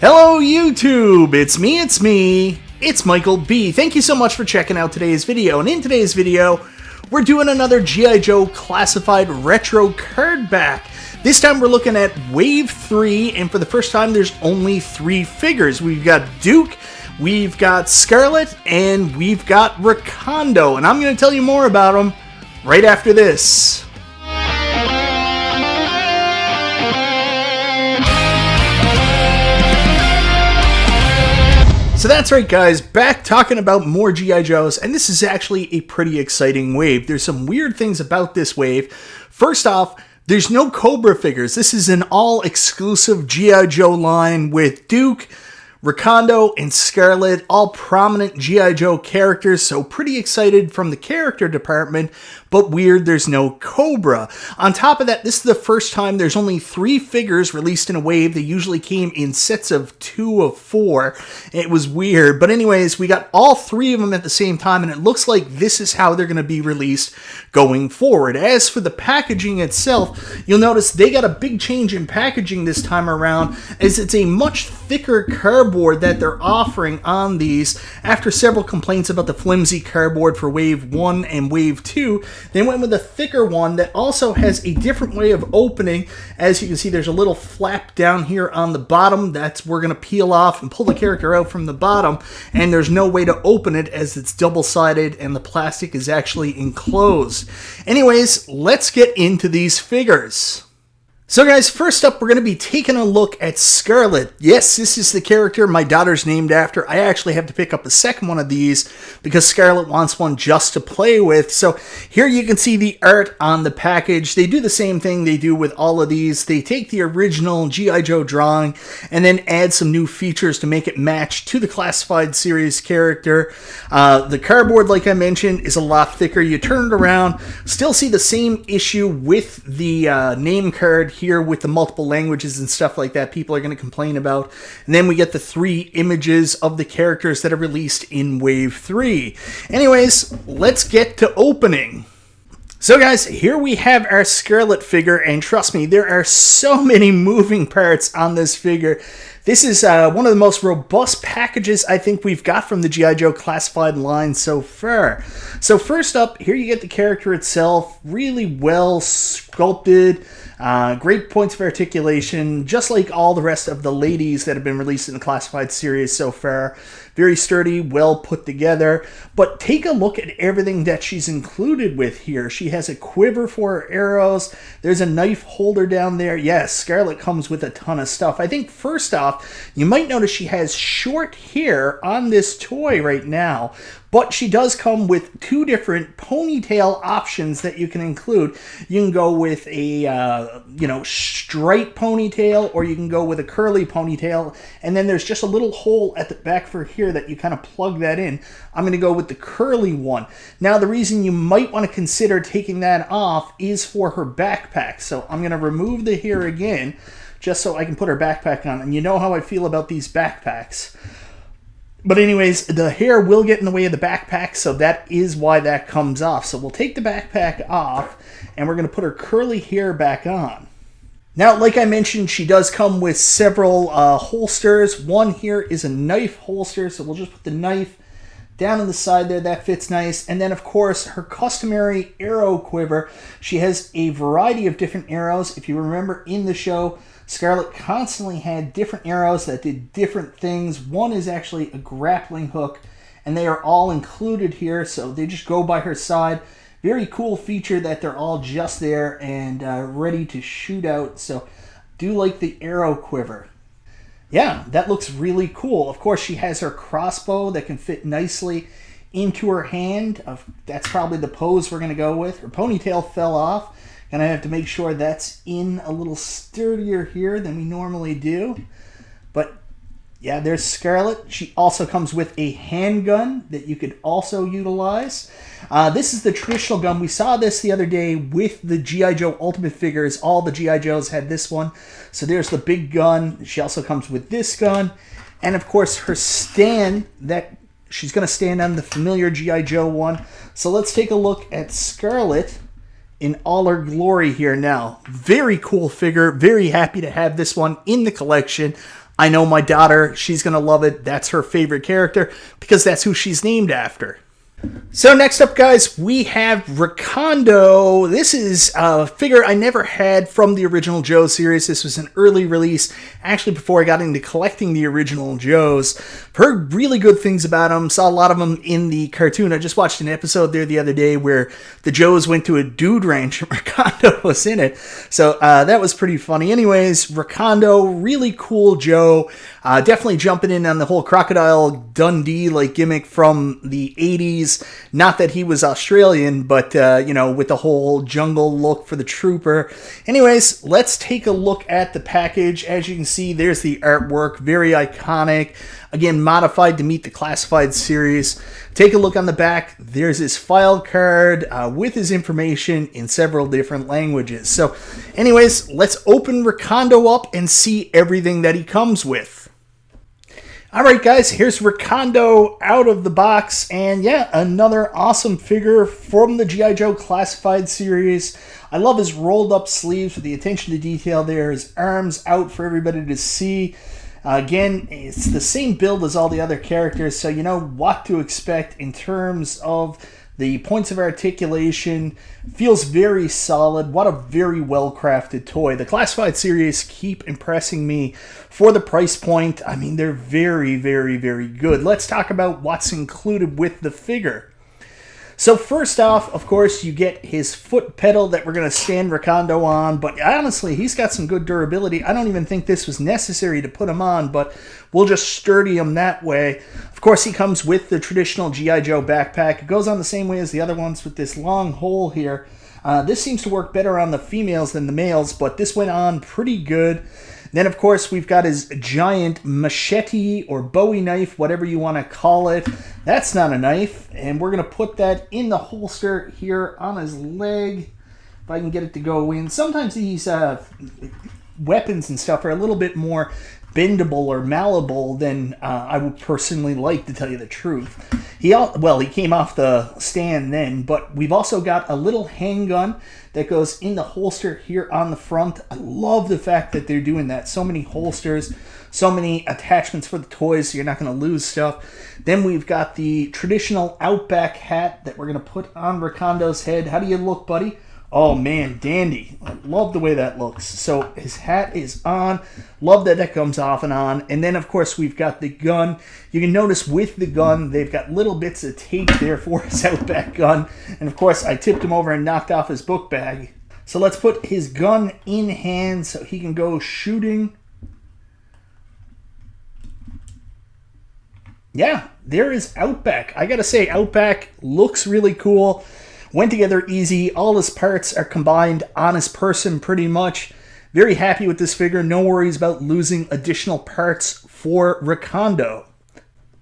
Hello YouTube, it's me, it's Michael B. Thank you so much for checking out today's video, and in today's video, we're doing another G.I. Joe Classified Retro card back. This time we're looking at Wave 3, and for the first time there's only 3 figures. We've got Duke, we've got Scarlett, and we've got Recondo, and I'm going to tell you more about them right after this. So that's right guys, back talking about more G.I. Joes, and this is actually a pretty exciting wave. There's some weird things about this wave. First off, there's no Cobra figures. This is an all-exclusive G.I. Joe line with Duke, Recondo, and Scarlett, all prominent G.I. Joe characters, so pretty excited from the character department, but weird there's no Cobra. On top of that, this is the first time there's only 3 figures released in a wave. They usually came in sets of 2 of 4. It was weird, but anyways, we got all 3 of them at the same time, and it looks like this is how they're going to be released going forward. As for the packaging itself, you'll notice they got a big change in packaging this time around, as it's a much thicker cardboard that they're offering on these. After several complaints about the flimsy cardboard for Wave 1 and Wave 2, they went with a thicker one that also has a different way of opening. As you can see, there's a little flap down here on the bottom that's we're going to peel off and pull the character out from the bottom, and there's no way to open it as it's double-sided and the plastic is actually enclosed. Anyways, let's get into these figures. So guys, first up, we're going to be taking a look at Scarlett. Yes, this is the character my daughter's named after. I actually have to pick up a second one of these because Scarlett wants one just to play with. So here you can see the art on the package. They do the same thing they do with all of these. They take the original G.I. Joe drawing and then add some new features to make it match to the Classified Series character. The cardboard, like I mentioned, is a lot thicker. You turn it around, still see the same issue with the name card here with the multiple languages and stuff like that people are going to complain about. And then we get the 3 images of the characters that are released in Wave 3. Anyways, let's get to opening. So guys, here we have our Scarlett figure, and trust me, there are so many moving parts on this figure. This is one of the most robust packages I think we've got from the G.I. Joe Classified line so far. So first up, here you get the character itself, really well sculpted, great points of articulation, just like all the rest of the ladies that have been released in the Classified series so far. Very sturdy, well put together, but take a look at everything that she's included with here. She has a quiver for her arrows, there's a knife holder down there. Yes, Scarlett comes with a ton of stuff. I think first off, you might notice she has short hair on this toy right now, but she does come with 2 different ponytail options that you can include. You can go with a, straight ponytail, or you can go with a curly ponytail, and then there's just a little hole at the back for here that you kind of plug that in. I'm going to go with the curly one. Now, the reason you might want to consider taking that off is for her backpack. So I'm going to remove the hair again, just so I can put her backpack on. And you know how I feel about these backpacks. But anyways, the hair will get in the way of the backpack, so that is why that comes off. So we'll take the backpack off, and we're going to put her curly hair back on. Now, like I mentioned, she does come with several holsters. One here is a knife holster, so we'll just put the knife down on the side there. That fits nice. And then, of course, her customary arrow quiver. She has a variety of different arrows. If you remember in the show, Scarlett constantly had different arrows that did different things. One is actually a grappling hook, and they are all included here, so they just go by her side. Very cool feature that they're all just there and ready to shoot out, so do like the arrow quiver. Yeah, that looks really cool. Of course, she has her crossbow that can fit nicely into her hand. That's probably the pose we're going to go with. Her ponytail fell off. And I have to make sure that's in a little sturdier here than we normally do. But yeah, there's Scarlett. She also comes with a handgun that you could also utilize. This is the traditional gun. We saw this the other day with the G.I. Joe Ultimate figures. All the G.I. Joes had this one. So there's the big gun. She also comes with this gun. And of course, her stand that she's going to stand on the familiar G.I. Joe one. So let's take a look at Scarlett in all her glory here now. Very cool figure. Very happy to have this one in the collection. I know my daughter, she's going to love it. That's her favorite character because that's who she's named after. So next up, guys, we have Recondo. This is a figure I never had from the original Joe series. This was an early release, actually before I got into collecting the original Joes. Heard really good things about them. Saw a lot of them in the cartoon. I just watched an episode there the other day where the Joes went to a dude ranch and Recondo was in it. So that was pretty funny. Anyways, Recondo, really cool Joe. Definitely jumping in on the whole Crocodile Dundee like gimmick from the 80s. Not that he was Australian, but, you know, with the whole jungle look for the trooper. Anyways, let's take a look at the package. As you can see, there's the artwork. Very iconic. Again, modified to meet the classified series. Take a look on the back. There's his file card with his information in several different languages. So, anyways, let's open Recondo up and see everything that he comes with. Alright guys, here's Recondo out of the box, and yeah, another awesome figure from the G.I. Joe Classified series. I love his rolled up sleeves with the attention to detail there, his arms out for everybody to see. Again, it's the same build as all the other characters, so you know what to expect in terms of the points of articulation. Feels very solid. What a very well-crafted toy. The Classified series keep impressing me for the price point. I mean, they're very, very, very good. Let's talk about what's included with the figure. So first off, of course, you get his foot pedal that we're going to stand Recondo on, but honestly, he's got some good durability. I don't even think this was necessary to put him on, but we'll just sturdy him that way. Of course, he comes with the traditional G.I. Joe backpack. It goes on the same way as the other ones with this long hole here. This seems to work better on the females than the males, but this went on pretty good. Then, of course, we've got his giant machete or Bowie knife, whatever you want to call it. That's not a knife, and we're going to put that in the holster here on his leg, if I can get it to go in. Sometimes these weapons and stuff are a little bit more bendable or malleable than I would personally like, to tell you the truth. He came off the stand then, but we've also got a little handgun that goes in the holster here on the front. I love the fact that they're doing that. So many holsters, so many attachments for the toys, so you're not going to lose stuff. Then we've got the traditional Outback hat that we're going to put on Recondo's head. How do you look, buddy? Oh man, dandy. I love the way that looks. So his hat is on. Love that that comes off and on. And then of course we've got the gun. You can notice with the gun, they've got little bits of tape there for his Outback gun. And of course I tipped him over and knocked off his book bag. So let's put his gun in hand so he can go shooting. Yeah, there is Outback. I gotta say, Outback looks really cool. Went together easy. All his parts are combined on his person pretty much. Very happy with this figure. No worries about losing additional parts for Recondo.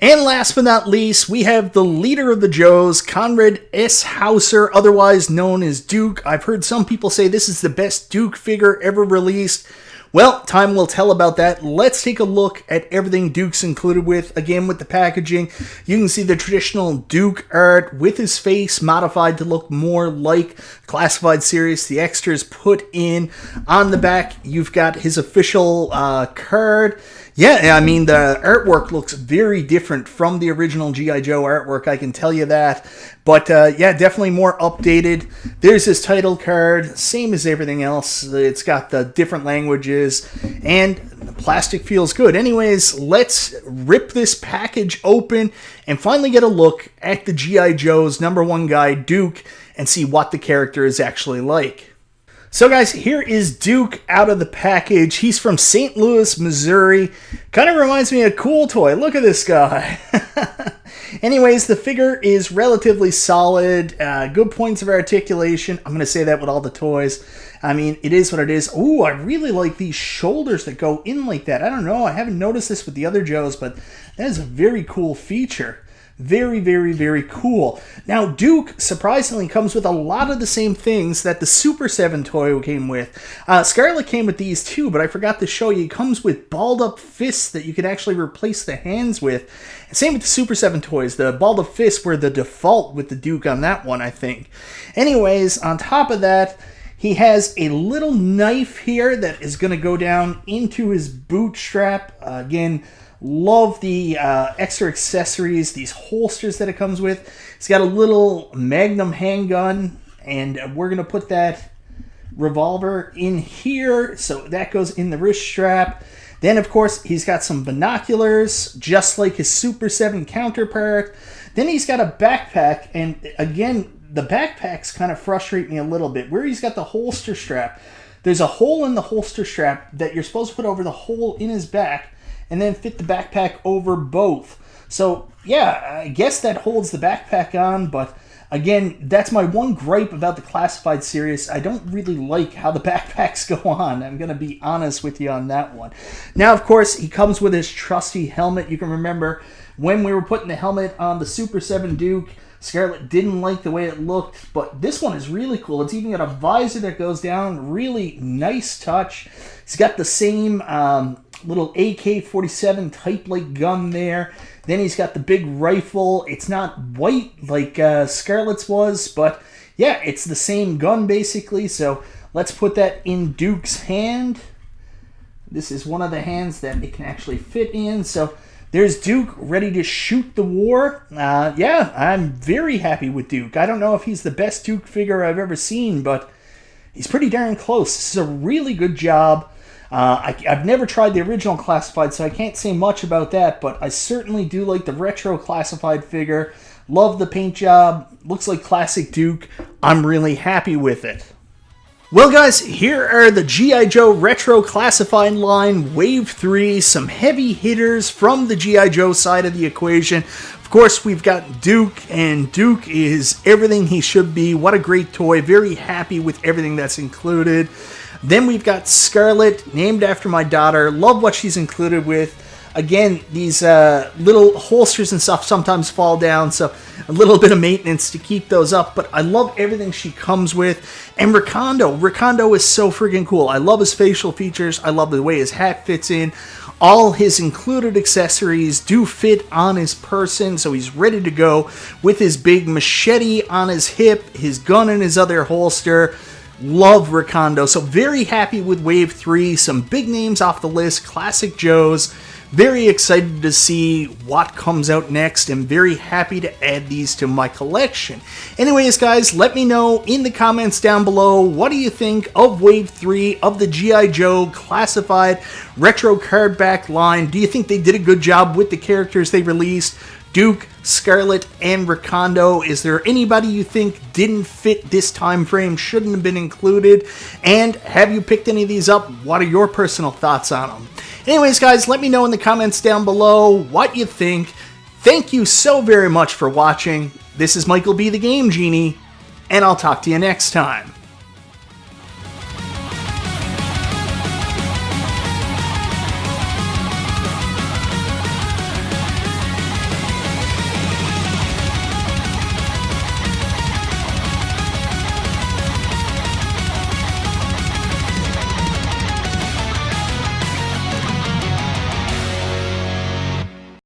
And last but not least, we have the leader of the Joes, Conrad S. Hauser, otherwise known as Duke. I've heard some people say this is the best Duke figure ever released. Well, time will tell about that. Let's take a look at everything Duke's included with. Again, with the packaging, you can see the traditional Duke art with his face modified to look more like Classified series. The extras put in on the back. You've got his official card. Yeah, I mean, the artwork looks very different from the original G.I. Joe artwork, I can tell you that. But, yeah, definitely more updated. There's his title card, same as everything else. It's got the different languages, and the plastic feels good. Anyways, let's rip this package open and finally get a look at the G.I. Joe's #1 guy, Duke, and see what the character is actually like. So guys, here is Duke out of the package. He's from St. Louis, Missouri. Kind of reminds me of a Cool Toy. Look at this guy. Anyways, the figure is relatively solid. Good points of articulation. I'm going to say that with all the toys. I mean, it is what it is. Ooh, I really like these shoulders that go in like that. I don't know. I haven't noticed this with the other Joes, but that is a very cool feature. Very, very, very cool. Now, Duke, surprisingly, comes with a lot of the same things that the Super 7 toy came with. Scarlett came with these too, but I forgot to show you. It comes with balled-up fists that you can actually replace the hands with. And same with the Super 7 toys. The balled-up fists were the default with the Duke on that one, I think. Anyways, on top of that, He has a little knife here that is going to go down into his bootstrap. Again, love the extra accessories, these holsters that it comes with. He's got a little Magnum handgun, and we're going to put that revolver in here, so that goes in the wrist strap. Then, of course, he's got some binoculars, just like his Super 7 counterpart. Then he's got a backpack, and again, the backpacks kind of frustrate me a little bit. Where he's got the holster strap, there's a hole in the holster strap that you're supposed to put over the hole in his back and then fit the backpack over both. So, yeah, I guess that holds the backpack on, but again, that's my one gripe about the Classified series. I don't really like how the backpacks go on. I'm going to be honest with you on that one. Now, of course, he comes with his trusty helmet. You can remember when we were putting the helmet on the Super 7 Duke, Scarlett didn't like the way it looked, but this one is really cool. It's even got a visor that goes down. Really nice touch. He's got the same little AK-47 type-like gun there. Then he's got the big rifle. It's not white like Scarlett's was, but yeah, it's the same gun basically. So let's put that in Duke's hand. This is one of the hands that it can actually fit in. So there's Duke ready to shoot the war. Yeah, I'm very happy with Duke. I don't know if he's the best Duke figure I've ever seen, but he's pretty darn close. This is a really good job. I've never tried the original Classified, so I can't say much about that, but I certainly do like the retro Classified figure. Love the paint job. Looks like classic Duke. I'm really happy with it. Well, guys, here are the G.I. Joe Retro Classified line, Wave 3, some heavy hitters from the G.I. Joe side of the equation. Of course, we've got Duke, and Duke is everything he should be. What a great toy. Very happy with everything that's included. Then we've got Scarlett, named after my daughter. Love what she's included with. Again, these little holsters and stuff sometimes fall down, so a little bit of maintenance to keep those up. But I love everything she comes with. And Recondo. Recondo is so freaking cool. I love his facial features. I love the way his hat fits in. All his included accessories do fit on his person, so he's ready to go with his big machete on his hip, his gun in his other holster. Love Recondo. So very happy with Wave 3. Some big names off the list. Classic Joes. Very excited to see what comes out next, and very happy to add these to my collection. Anyways, guys, let me know in the comments down below, what do you think of Wave 3 of the G.I. Joe Classified Retro Card Back line? Do you think they did a good job with the characters they released? Duke, Scarlett, and Recondo. Is there anybody you think didn't fit this time frame, shouldn't have been included? And have you picked any of these up? What are your personal thoughts on them? Anyways, guys, let me know in the comments down below what you think. Thank you so very much for watching. This is Michael B. the Game Genie, and I'll talk to you next time.